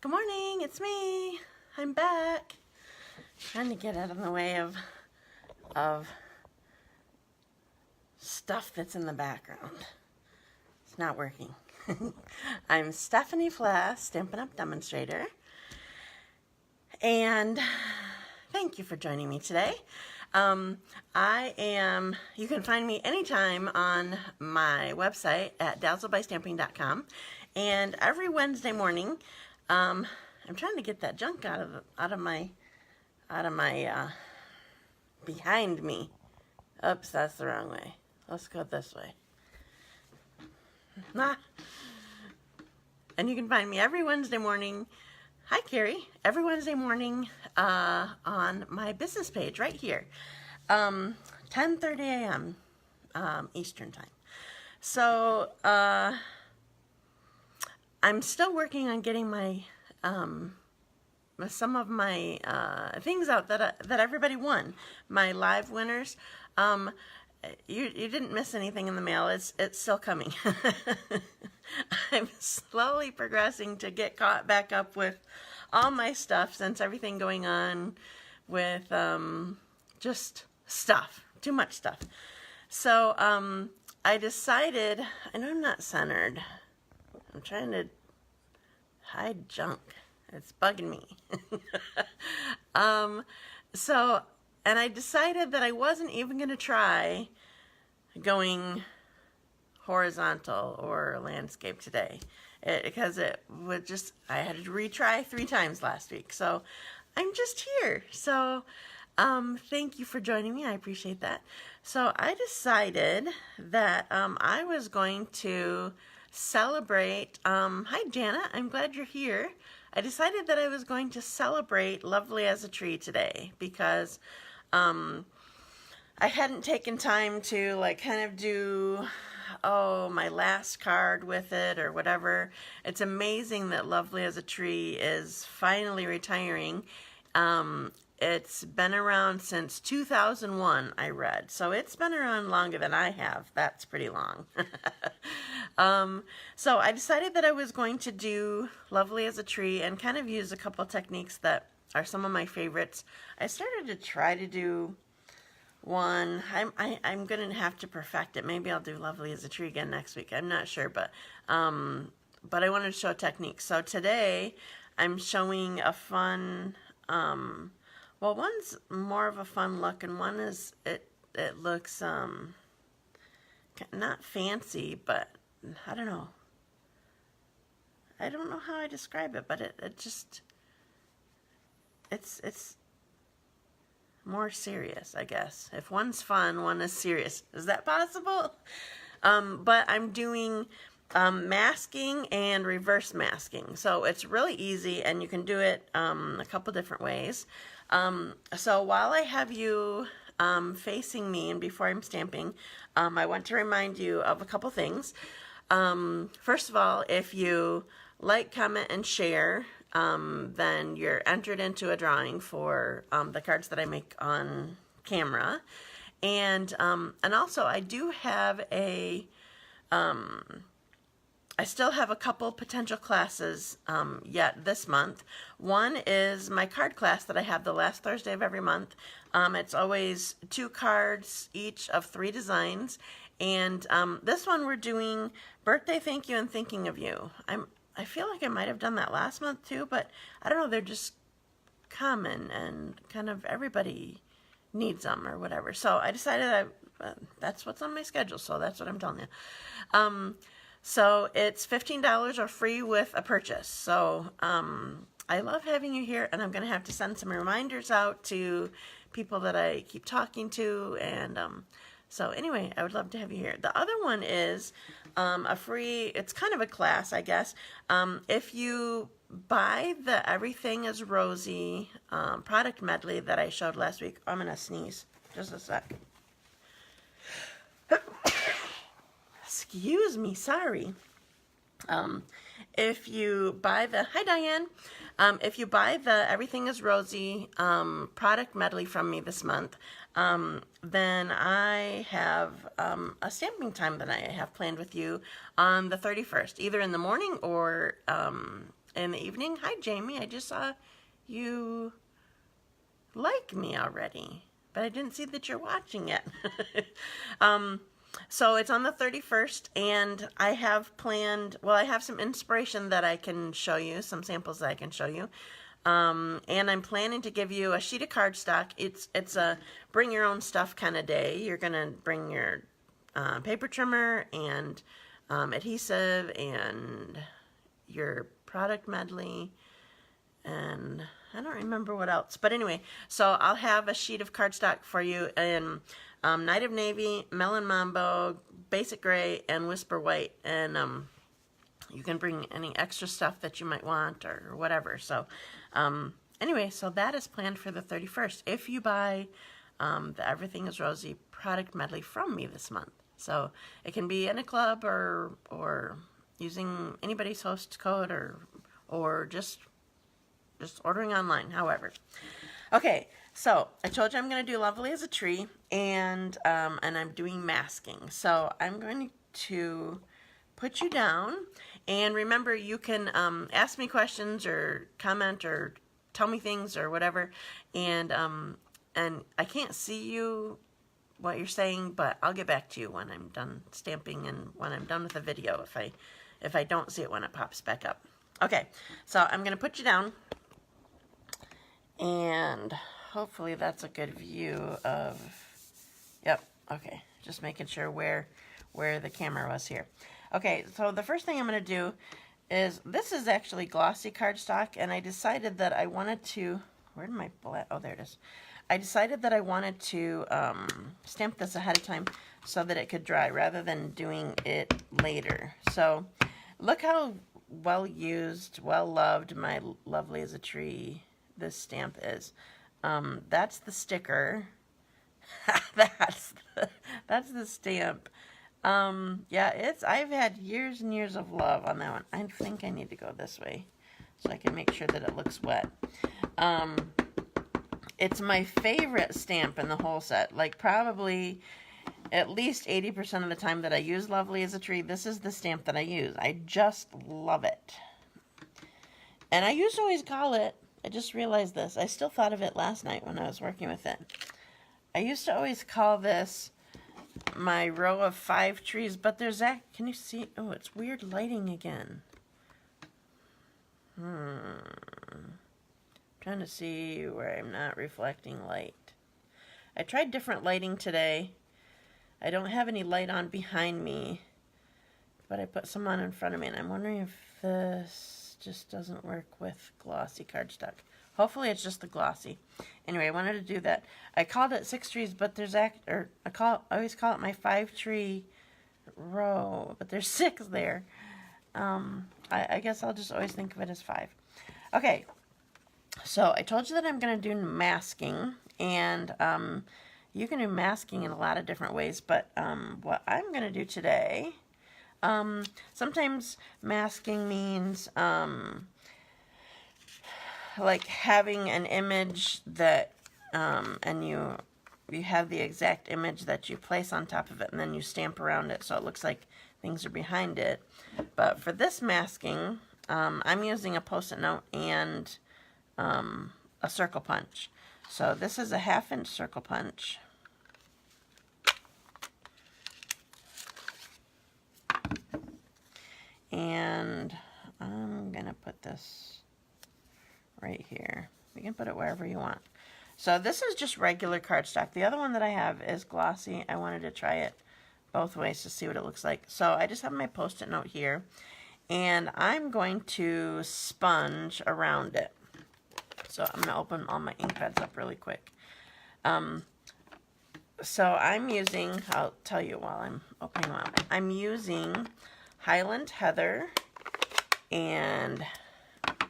Good morning, it's me. I'm back. Trying to get out of the way of stuff that's in the background. It's not working. I'm Stephanie Flath, Stampin' Up! Demonstrator. And thank you for joining me today. You can find me anytime on my website at dazzledbystamping.com. And every Wednesday morning, I'm trying to get that junk out of my behind me. Oops, that's the wrong way. Let's go this way. And you can find me every Wednesday morning. Hi, Carrie. Every Wednesday morning on my business page right here, 10:30 a.m. Eastern time. So I'm still working on getting my some of my things out that everybody won. My live winners. You didn't miss anything in the mail. It's still coming. I'm slowly progressing to get caught back up with all my stuff since everything going on with just stuff, too much stuff. So I decided, I know I'm not centered. I'm trying to hide junk. It's bugging me. And I decided that I wasn't even going to try going horizontal or landscape today. Because it would just, I had to retry 3 times last week. So I'm just here. So thank you for joining me. I appreciate that. So I decided that I was going to celebrate, hi Jana, I'm glad you're here. I decided that I was going to celebrate Lovely as a Tree today because I hadn't taken time to like kind of do my last card with it or whatever. It's amazing that Lovely as a Tree is finally retiring. It's been around since 2001, I read. So it's been around longer than I have. That's pretty long. So I decided that I was going to do Lovely as a Tree and kind of use a couple techniques that are some of my favorites. I started to try to do one. I'm going to have to perfect it. Maybe I'll do Lovely as a Tree again next week. I'm not sure, but I wanted to show techniques. So today I'm showing a fun, well, one's more of a fun look, and one is, it looks, not fancy, but I don't know. I don't know how I describe it, but it just, it's more serious, I guess. If one's fun, one is serious. Is that possible? But I'm doing masking and reverse masking. So it's really easy, and you can do it a couple different ways. So while I have you facing me and before I'm stamping, I want to remind you of a couple things. First of all, if you like, comment, and share, then you're entered into a drawing for the cards that I make on camera. And also I do have I still have a couple potential classes yet this month. One is my card class that I have the last Thursday of every month. It's always 2 cards each of 3 designs. And this one we're doing birthday thank you and thinking of you. I feel like I might have done that last month too, but I don't know, they're just common and kind of everybody needs them or whatever. So I decided that's what's on my schedule, so that's what I'm telling you. So it's $15 or free with a purchase. So I love having you here, and I'm going to have to send some reminders out to people that I keep talking to. And so anyway, I would love to have you here. The other one is a free, it's kind of a class, I guess. If you buy the Everything is Rosy product medley that I showed last week, I'm going to sneeze. Just a sec. Excuse me, sorry. If you buy the, hi Diane, if you buy the Everything is Rosy product medley from me this month, then I have a stamping time that I have planned with you on the 31st, either in the morning or in the evening. Hi, Jamie. I just saw you like me already, but I didn't see that you're watching yet. So it's on the 31st, and I have planned, well, I have some inspiration that I can show you, some samples that I can show you. And I'm planning to give you a sheet of cardstock. It's a bring your own stuff kind of day. You're going to bring your paper trimmer and adhesive and your product medley, and I don't remember what else. But anyway, so I'll have a sheet of cardstock for you in Night of Navy, Melon Mambo, Basic Gray, and Whisper White. And you can bring any extra stuff that you might want or whatever. So anyway, so that is planned for the 31st. If you buy the Everything is Rosy product medley from me this month. So it can be in a club or using anybody's host code or just ordering online, however. Okay, so I told you I'm going to do Lovely as a Tree, and I'm doing masking. So I'm going to put you down, and remember, you can ask me questions or comment or tell me things or whatever, and I can't see you what you're saying, but I'll get back to you when I'm done stamping and when I'm done with the video if I don't see it when it pops back up. Okay, so I'm going to put you down, and hopefully that's a good view of, yep, okay, just making sure where the camera was here. Okay, so the first thing I'm going to do is, this is actually glossy cardstock, and I decided that I wanted to, where did my bullet, oh, there it is. I decided that I wanted to stamp this ahead of time so that it could dry rather than doing it later. So look how well used, well loved my Lovely as a Tree this stamp is. That's the sticker. that's the stamp. Yeah, I've had years and years of love on that one. I think I need to go this way so I can make sure that it looks wet. It's my favorite stamp in the whole set. Like, probably at least 80% of the time that I use Lovely as a Tree, this is the stamp that I use. I just love it. And I used to always call it, I just realized this, I still thought of it last night when I was working with it. I used to always call this my row of 5 trees, but there's that, can you see? Oh, it's weird lighting again. Trying to see where I'm not reflecting light. I tried different lighting today. I don't have any light on behind me, but I put some on in front of me, and I'm wondering if this just doesn't work with glossy cardstock. Hopefully it's just the glossy. Anyway, I wanted to do that. I called it 6 trees, but there's I always call it my 5 tree row, but there's 6 there. I guess I'll just always think of it as 5. Okay. So I told you that I'm going to do masking, and you can do masking in a lot of different ways, but what I'm going to do today, sometimes masking means like having an image that, and you have the exact image that you place on top of it, and then you stamp around it so it looks like things are behind it. But for this masking, I'm using a Post-it note and a circle punch. So this is a 1/2 inch circle punch. And I'm gonna put this right here. You can put it wherever you want. So this is just regular cardstock. The other one that I have is glossy. I wanted to try it both ways to see what it looks like. So I just have my Post-it note here, and I'm going to sponge around it. So I'm going to open all my ink pads up really quick. So I'm using, I'll tell you while I'm opening them up. I'm using Highland Heather and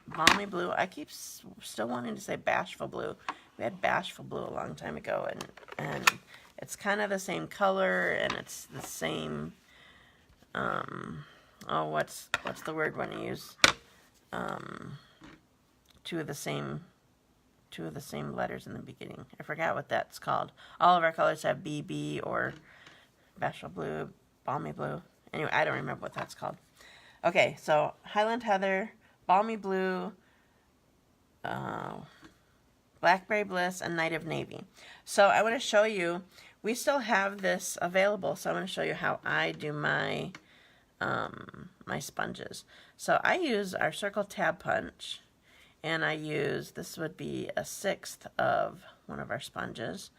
Balmy Blue. I keep still wanting to say Bashful Blue. We had Bashful Blue a long time ago, and it's kind of the same color, and it's the same, oh, what's the word when you use two of the same letters in the beginning? I forgot what that's called. All of our colors have BB or Bashful Blue, Balmy Blue. Anyway, I don't remember what that's called. Okay, so Highland Heather, Balmy Blue, Blackberry Bliss, and Night of Navy. So I want to show you, we still have this available, so I want to show you how I do my my sponges. So I use our Circle Tab Punch, and I use, this would be a 1/6 of one of our sponges.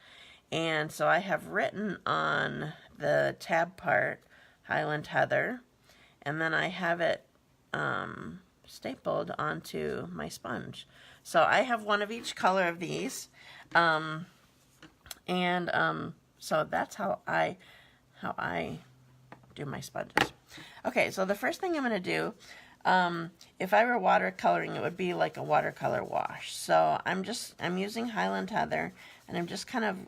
And so I have written on the tab part, Highland Heather, and then I have it stapled onto my sponge. So I have one of each color of these, so that's how I do my sponges. Okay, so the first thing I'm going to do, if I were watercoloring, it would be like a watercolor wash. So I'm using Highland Heather, and I'm just kind of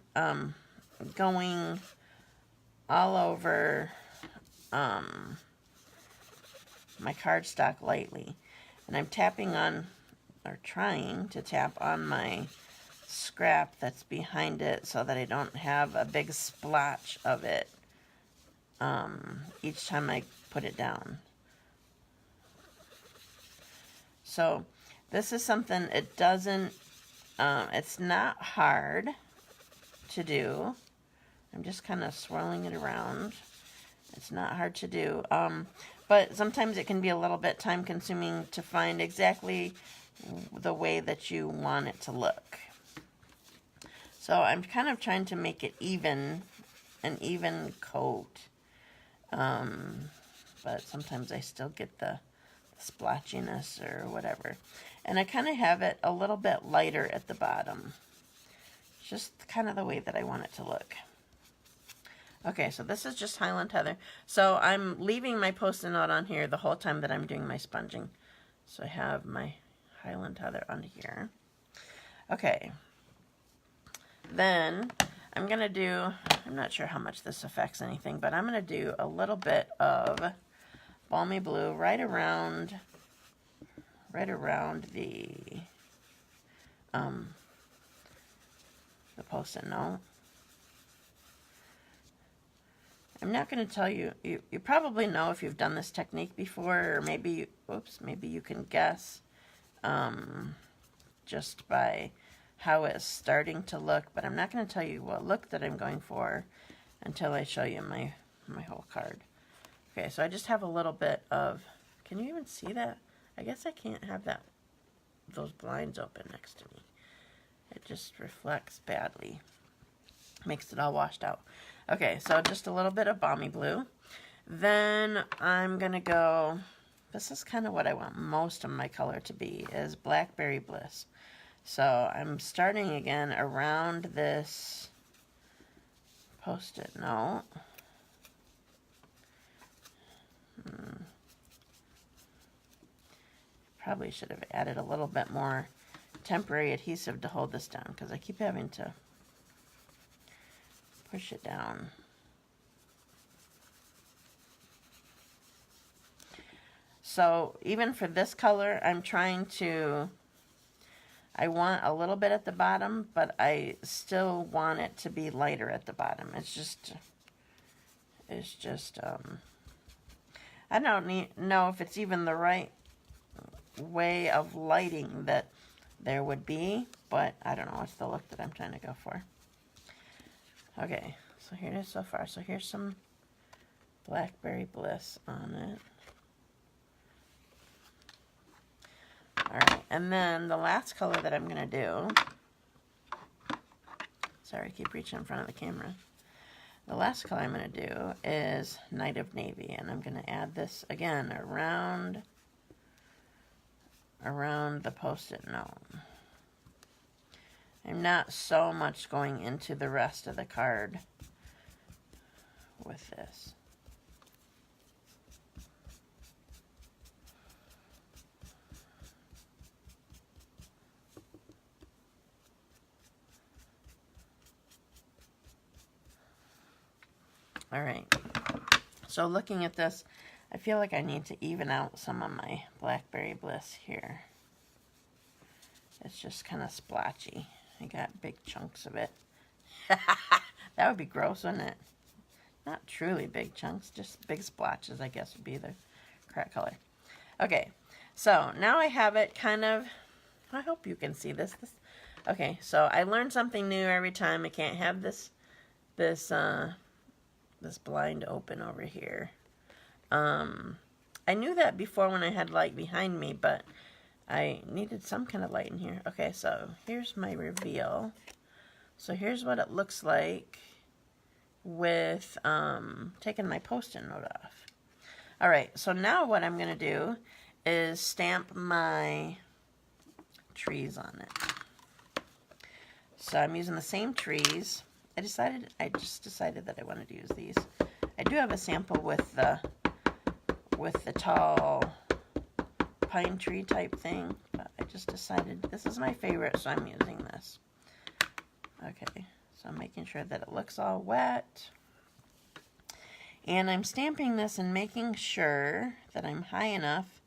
going all over my cardstock lightly. And I'm tapping on, or trying to tap on my scrap that's behind it so that I don't have a big splotch of it each time I put it down. So this is something, it doesn't, it's not hard to do. I'm just kind of swirling it around. It's not hard to do, but sometimes it can be a little bit time consuming to find exactly the way that you want it to look. So I'm kind of trying to make it even, an even coat, but sometimes I still get the splotchiness or whatever. And I kind of have it a little bit lighter at the bottom. Just kind of the way that I want it to look. Okay, so this is just Highland Heather. So I'm leaving my Post-it note on here the whole time that I'm doing my sponging. So I have my Highland Heather on here. Okay. Then I'm going to do, I'm not sure how much this affects anything, but I'm going to do a little bit of Balmy Blue right around the Post-it note. I'm not going to tell you, you probably know if you've done this technique before, or maybe you can guess just by how it's starting to look, but I'm not going to tell you what look that I'm going for until I show you my whole card. Okay, so I just have a little bit of, can you even see that? I guess I can't have those blinds open next to me. It just reflects badly. Makes it all washed out. Okay, so just a little bit of Balmy Blue. Then I'm going to go, this is kind of what I want most of my color to be, is Blackberry Bliss. So I'm starting again around this Post-it note. Probably should have added a little bit more temporary adhesive to hold this down, because I keep having to push it down. So even for this color, I'm trying to, I want a little bit at the bottom, but I still want it to be lighter at the bottom. It's just I don't know if it's even the right way of lighting that there would be, but I don't know. It's the look that I'm trying to go for. Okay, so here it is so far. So here's some Blackberry Bliss on it. Alright, and then the last color that I'm going to do, sorry, I keep reaching in front of the camera. The last color I'm going to do is Night of Navy, and I'm going to add this again around the Post-it note. I'm not so much going into the rest of the card with this. All right, so looking at this, I feel like I need to even out some of my Blackberry Bliss here. It's just kind of splotchy. I got big chunks of it. That would be gross, wouldn't it? Not truly big chunks, just big splotches, I guess would be the correct color. Okay, So now I have it kind of, I hope you can see this. Okay, so I learn something new every time. I can't have this blind open over here. I knew that before when I had light behind me, but I needed some kind of light in here. Okay, so here's my reveal. So here's what it looks like with taking my Post-it note off. Alright, so now what I'm going to do is stamp my trees on it. So I'm using the same trees. I just decided that I wanted to use these. I do have a sample with the tall pine tree type thing, but I just decided this is my favorite, so I'm using this. Okay, so I'm making sure that it looks all wet. And I'm stamping this and making sure that I'm high enough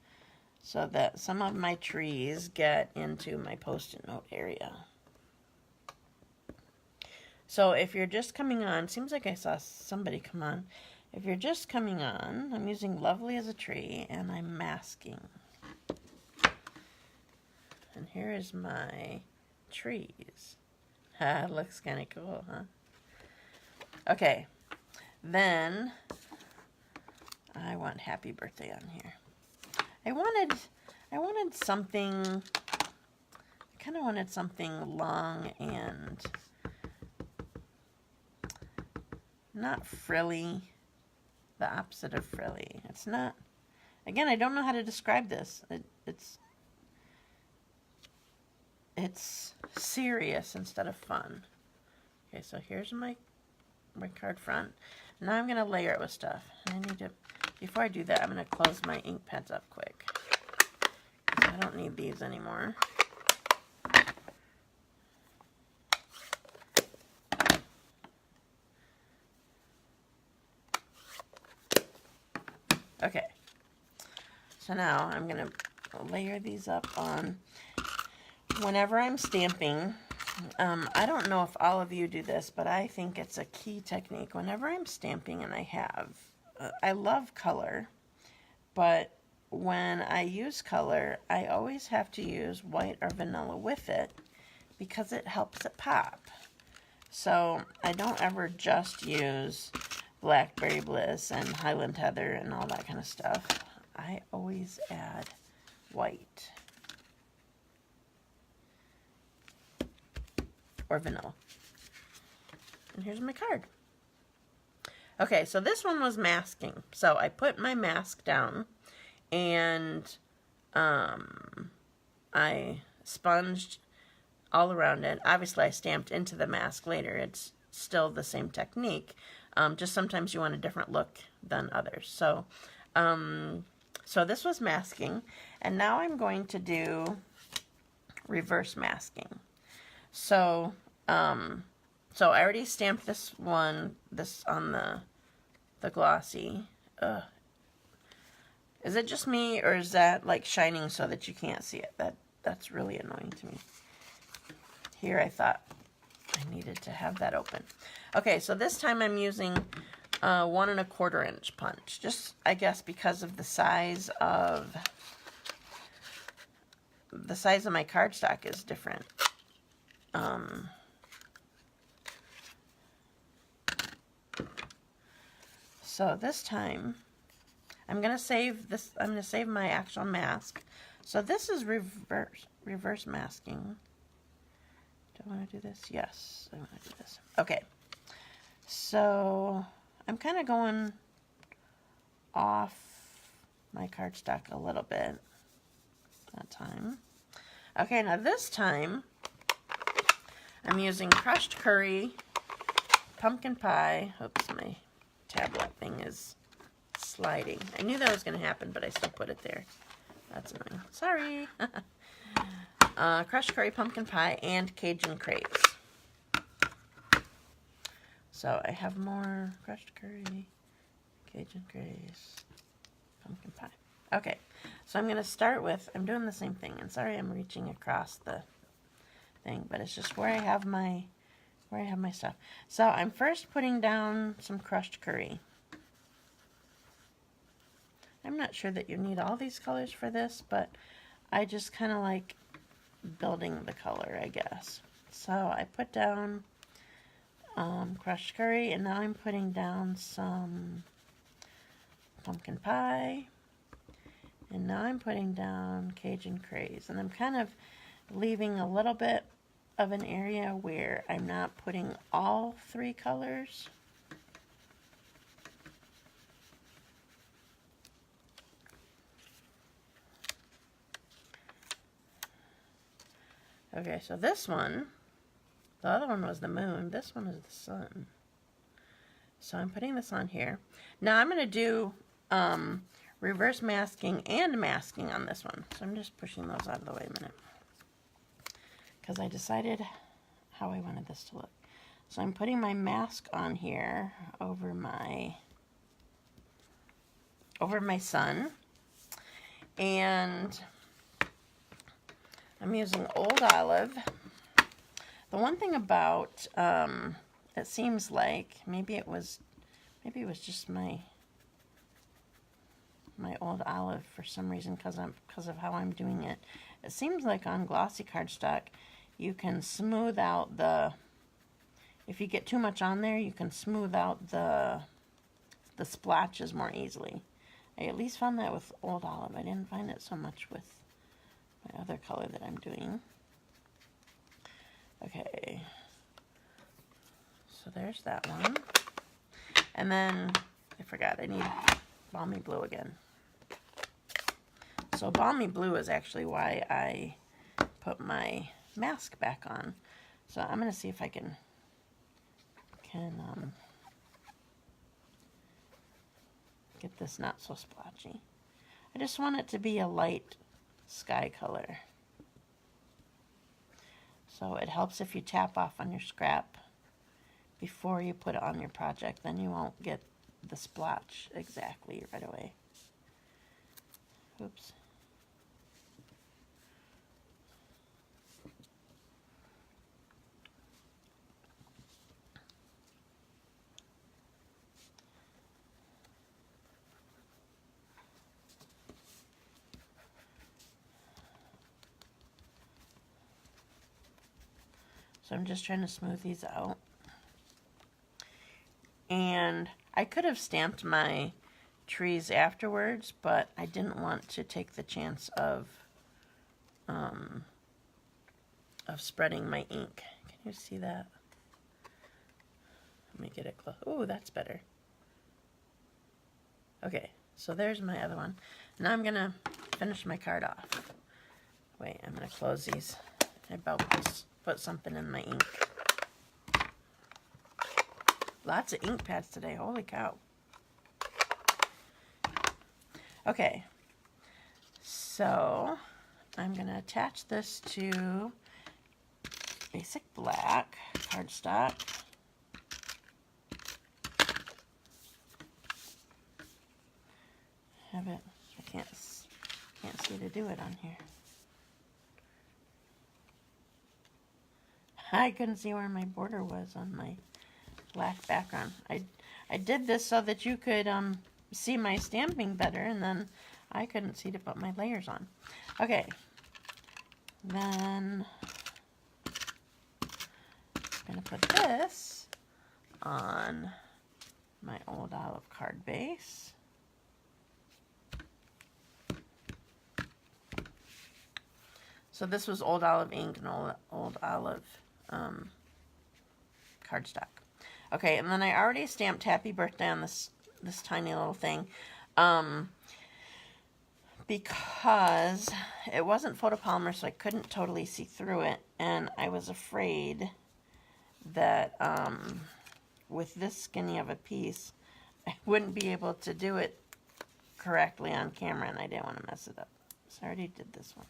so that some of my trees get into my Post-it note area. So if you're just coming on, seems like I saw somebody come on. If you're just coming on, I'm using Lovely as a tree and I'm masking. And here is my trees. Ha, looks kind of cool, huh? Okay, then I want Happy Birthday on here. I wanted something, I kind of wanted something long and not frilly, the opposite of frilly. It's not, again, I don't know how to describe this. It's serious instead of fun. Okay, so here's my card front. Now I'm going to layer it with stuff. I need to, before I do that, I'm going to close my ink pads up quick. I don't need these anymore. Okay, so now I'm going to layer these up on. Whenever I'm stamping, I don't know if all of you do this, but I think it's a key technique. Whenever I'm stamping, and I love color, but when I use color, I always have to use white or vanilla with it because it helps it pop. So I don't ever just use Blackberry Bliss and Highland Heather and all that kind of stuff. I always add white or vanilla. And here's my card. Okay, so this one was masking. So I put my mask down and I sponged all around it. Obviously I stamped into the mask later. It's still the same technique. Just sometimes you want a different look than others. So, so this was masking, and now I'm going to do reverse masking. So, so I already stamped this on the glossy. Ugh. Is it just me, or is that like shining so that you can't see it? That's really annoying to me. Here I thought I needed to have that open. Okay, so this time I'm using 1 1/4 inch punch. Just, I guess, because of the size of my cardstock is different. So this time I'm gonna save this. I'm gonna save my actual mask. So this is reverse masking. Do I want to do this? Yes, I want to do this. Okay. So I'm kind of going off my cardstock a little bit that time. Okay, now this time I'm using crushed curry, pumpkin pie. Oops, my tablet thing is sliding. I knew that was going to happen, but I still put it there. That's annoying. Sorry. Crushed curry, pumpkin pie, and Cajun crepes. So I have more crushed curry, Cajun crepes, pumpkin pie. Okay, so I'm going to start with, I'm doing the same thing, and sorry I'm reaching across the thing, but it's just where I have my stuff. So I'm first putting down some crushed curry. I'm not sure that you need all these colors for this, but I just kind of like building the color, I guess. So I put down crushed curry, and now I'm putting down some pumpkin pie, and now I'm putting down Cajun craze, and I'm kind of leaving a little bit of an area where I'm not putting all three colors. Okay, so this one, the other one was the moon, this one is the sun. So I'm putting this on here. Now I'm going to do reverse masking and masking on this one. So I'm just pushing those out of the way a minute, because I decided how I wanted this to look. So I'm putting my mask on here over my sun, and I'm using Old Olive. The one thing about it seems like maybe it was just my Old Olive for some reason, because of how I'm doing it. It seems like on glossy cardstock you can smooth out if you get too much on there, you can smooth out the splotches more easily. I at least found that with Old Olive. I didn't find it so much with my other color that I'm doing. Okay, so there's that one. And then I forgot, I need Balmy Blue again. So Balmy Blue is actually why I put my mask back on. So I'm going to see if I can get this not so splotchy. I just want it to be a light sky color. So it helps if you tap off on your scrap before you put it on your project. Then you won't get the splotch exactly right away. Oops. So I'm just trying to smooth these out. And I could have stamped my trees afterwards, but I didn't want to take the chance of spreading my ink. Can you see that? Let me get it close. Oh, that's better. Okay, so there's my other one. Now I'm going to finish my card off. Wait, I'm going to close these. I about put something in my ink. Lots of ink pads today. Holy cow. Okay, so I'm going to attach this to basic black cardstock. Have it. I can't see to do it on here. I couldn't see where my border was on my black background. I did this so that you could see my stamping better, and then I couldn't see to put my layers on. Okay, then I'm going to put this on my Old Olive card base. So this was Old Olive ink and Old Olive cardstock. Okay, and then I already stamped Happy Birthday on this tiny little thing because it wasn't photopolymer, so I couldn't totally see through it, and I was afraid that with this skinny of a piece, I wouldn't be able to do it correctly on camera, and I didn't want to mess it up. So I already did this one.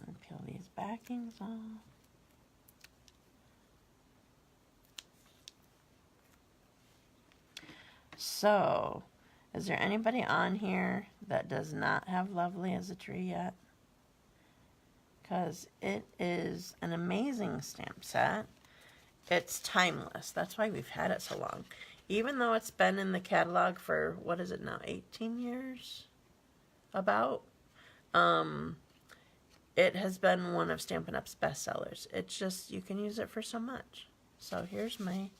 And peel these backings off. So, is there anybody on here that does not have Lovely as a tree yet? Because it is an amazing stamp set. It's timeless. That's why we've had it so long. even though it's been in the catalog for, what is it now, 18 years? About. It has been one of Stampin' Up's bestsellers. It's just, you can use it for so much. So here's my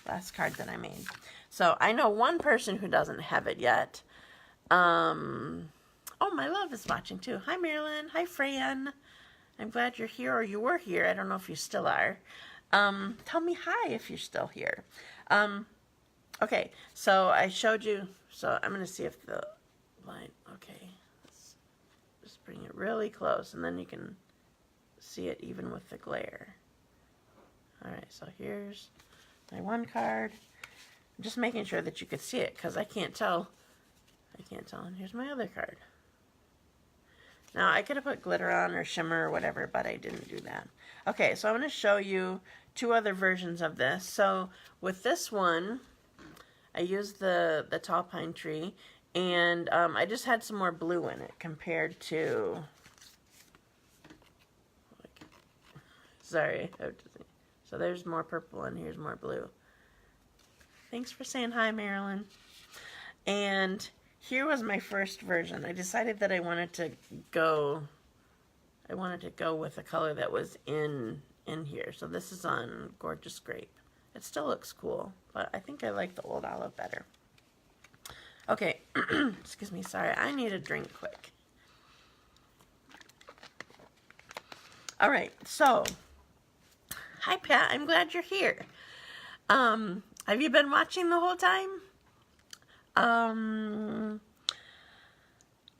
last card that I made. So I know one person who doesn't have it yet. Oh, my love is watching too. Hi, Marilyn. Hi, Fran. I'm glad you're here, or you were here. I don't know if you still are. Tell me hi if you're still here. Okay, so I showed you. So I'm going to see if the line, okay. Let's just bring it really close, and then you can see it even with the glare. All right, so here's my one card. I'm just making sure that you could see it, because I can't tell. And here's my other card. Now, I could have put glitter on or shimmer or whatever, but I didn't do that. Okay, so I'm going to show you two other versions of this. So with this one, I used the tall pine tree, and I just had some more blue in it compared to... Sorry. So there's more purple and here's more blue. Thanks for saying hi, Marilyn. And here was my first version. I decided that I wanted to go with a color that was in here. So this is on Gorgeous Grape. It still looks cool, but I think I like the Old Olive better. Okay, excuse me, sorry, I need a drink quick. All right, so, hi Pat, I'm glad you're here. Have you been watching the whole time?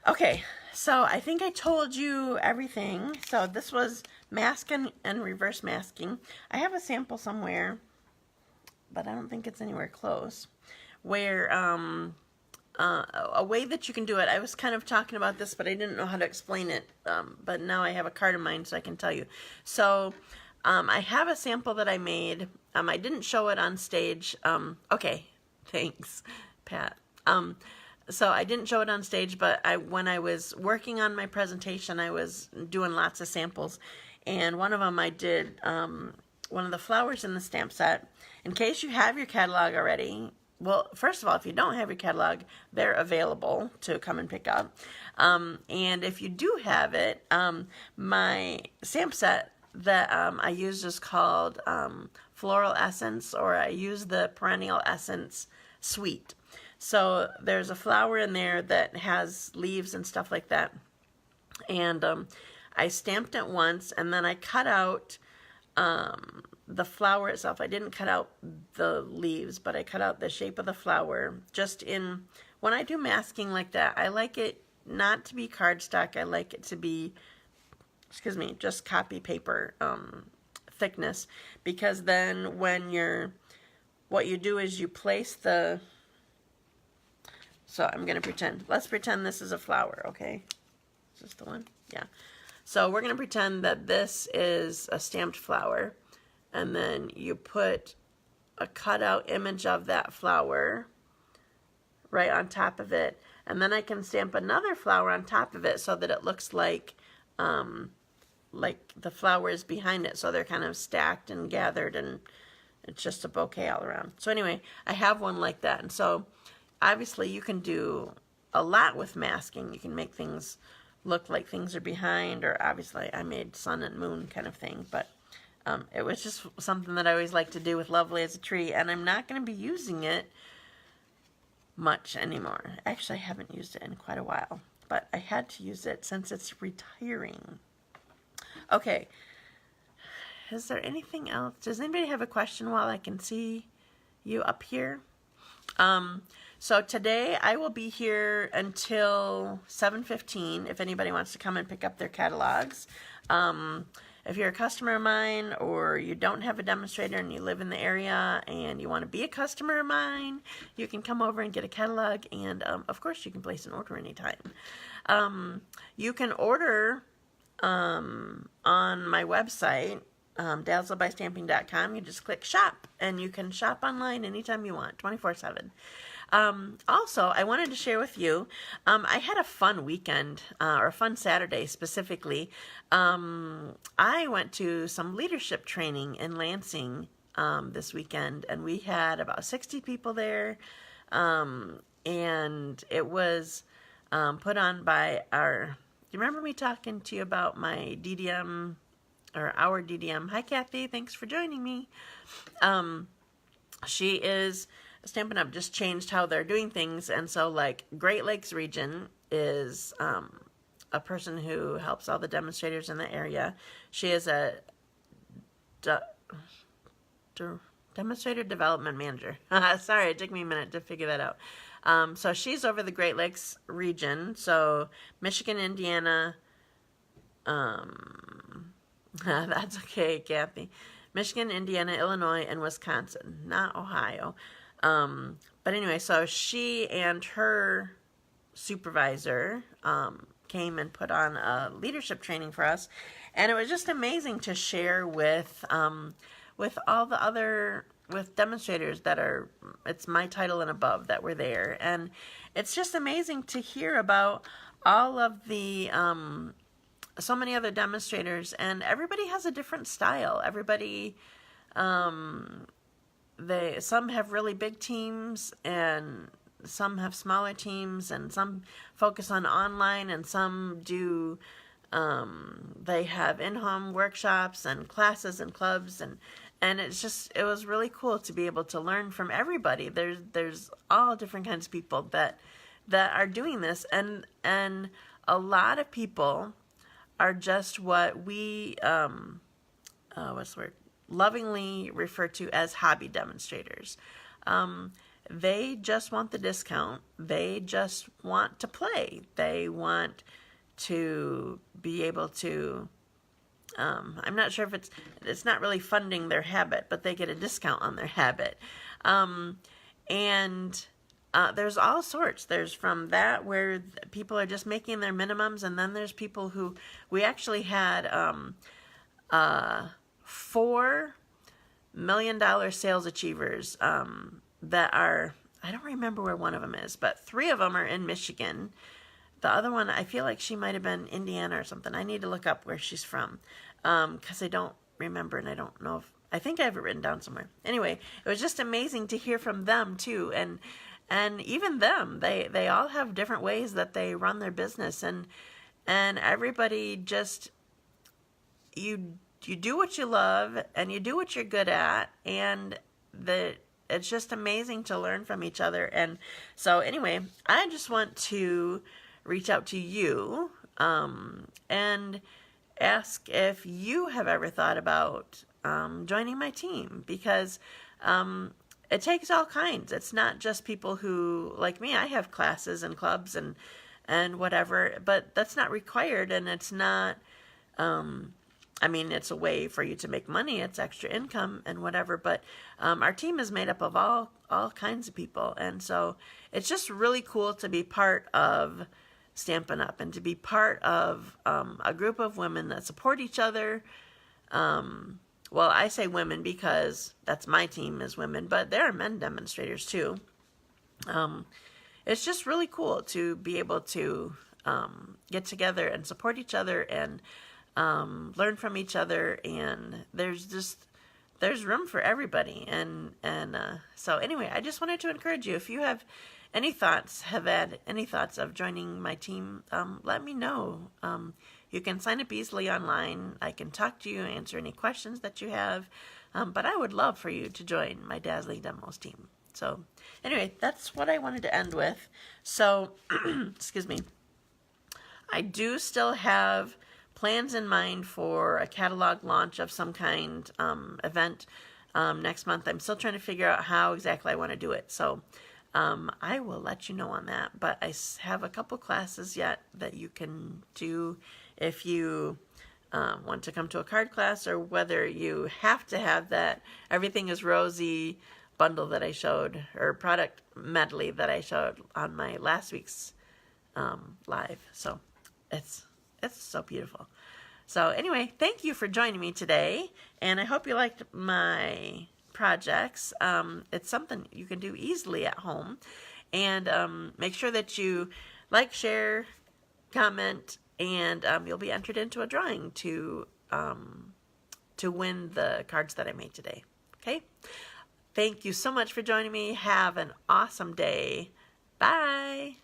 Okay, so I think I told you everything. So this was mask and reverse masking. I have a sample somewhere, but I don't think it's anywhere close, where a way that you can do it. I was kind of talking about this, but I didn't know how to explain it, but now I have a card in mind, so I can tell you. So I have a sample that I made. I didn't show it on stage. Okay, thanks, Pat. So I didn't show it on stage, but when I was working on my presentation, I was doing lots of samples, and one of them I did one of the flowers in the stamp set. In case you have your catalog already, well, first of all, if you don't have your catalog, they're available to come and pick up. And if you do have it, my stamp set that I used is called Floral Essence, or I use the Perennial Essence Suite. So there's a flower in there that has leaves and stuff like that. And I stamped it once, and then I cut out the flower itself. I didn't cut out the leaves, but I cut out the shape of the flower. Just when I do masking like that, I like it not to be cardstock. I like it to be, excuse me, just copy paper thickness. Because then what you do is you place the... So I'm going to let's pretend this is a flower, okay? Is this the one? Yeah. So we're going to pretend that this is a stamped flower, and then you put a cutout image of that flower right on top of it, and then I can stamp another flower on top of it so that it looks like the flower is behind it, so they're kind of stacked and gathered, and it's just a bouquet all around. So anyway, I have one like that, and so obviously you can do a lot with masking. You can make things look like things are behind, or obviously I made sun and moon kind of thing, but it was just something that I always like to do with Lovely as a Tree, and I'm not going to be using it much anymore. Actually, I haven't used it in quite a while, but I had to use it since it's retiring. Okay, is there anything else? Does anybody have a question while I can see you up here? So today I will be here until 7:15 if anybody wants to come and pick up their catalogs. If you're a customer of mine, or you don't have a demonstrator and you live in the area and you want to be a customer of mine, you can come over and get a catalog, and of course you can place an order anytime. You can order on my website, dazzledbystamping.com. You just click shop, and you can shop online anytime you want, 24/7. Also, I wanted to share with you, I had a fun weekend, or a fun Saturday specifically. I went to some leadership training in Lansing this weekend, and we had about 60 people there, and it was put on by do you remember me talking to you about my DDM, or our DDM? Hi, Kathy. Thanks for joining me. She is Stampin' Up! Just changed how they're doing things, and so like Great Lakes region is a person who helps all the demonstrators in the area. She is a demonstrator development manager. Sorry, it took me a minute to figure that out. So she's over the Great Lakes region, so Michigan, Indiana, that's okay, Kathy. Michigan, Indiana, Illinois, and Wisconsin, not Ohio. But anyway, so she and her supervisor came and put on a leadership training for us, and it was just amazing to share with all the other demonstrators that are, it's my title and above, that were there. And it's just amazing to hear about all of the so many other demonstrators, and everybody has a different style. Everybody, some have really big teams, and some have smaller teams, and some focus on online, and some do, they have in-home workshops and classes and clubs, and it was really cool to be able to learn from everybody. There's all different kinds of people that are doing this, and a lot of people are just what we, what's the word, lovingly refer to as hobby demonstrators. They just want the discount. They just want to play. They want to be able to, I'm not sure if it's not really funding their habit, but they get a discount on their habit. There's all sorts. There's from that where people are just making their minimums, and then there's people who, we actually had $4 million sales achievers that are, I don't remember where one of them is, but 3 of them are in Michigan. The other one, I feel like she might have been Indiana or something. I need to look up where she's from, because I don't remember, and I don't know if, I think I have it written down somewhere. Anyway, it was just amazing to hear from them too, and even them, they all have different ways that they run their business, and everybody just, you do what you love, and you do what you're good at, and it's just amazing to learn from each other. And so anyway, I just want to reach out to you and ask if you have ever thought about joining my team, because it takes all kinds. It's not just people who, like me, I have classes and clubs and whatever, but that's not required, and it's not, I mean, it's a way for you to make money. It's extra income and whatever, but our team is made up of all kinds of people, and so it's just really cool to be part of Stampin' Up! And to be part of a group of women that support each other. Well, I say women because that's my team is women, but there are men demonstrators too. It's just really cool to be able to get together and support each other and learn from each other, and there's room for everybody, and so anyway, I just wanted to encourage you, if you have any thoughts, of joining my team, let me know. You can sign up easily online. I can talk to you, answer any questions that you have, but I would love for you to join my Dazzling Demos team. So anyway, that's what I wanted to end with. So, excuse me, I do still have plans in mind for a catalog launch of some kind, event next month. I'm still trying to figure out how exactly I want to do it. So I will let you know on that. But I have a couple classes yet that you can do if you want to come to a card class, or whether you have to have that Everything is Rosy bundle that I showed, or product medley that I showed on my last week's live. So it's so beautiful. So anyway, thank you for joining me today, and I hope you liked my projects. It's something you can do easily at home, and make sure that you like, share, comment, and you'll be entered into a drawing to win the cards that I made today. Okay? Thank you so much for joining me. Have an awesome day. Bye.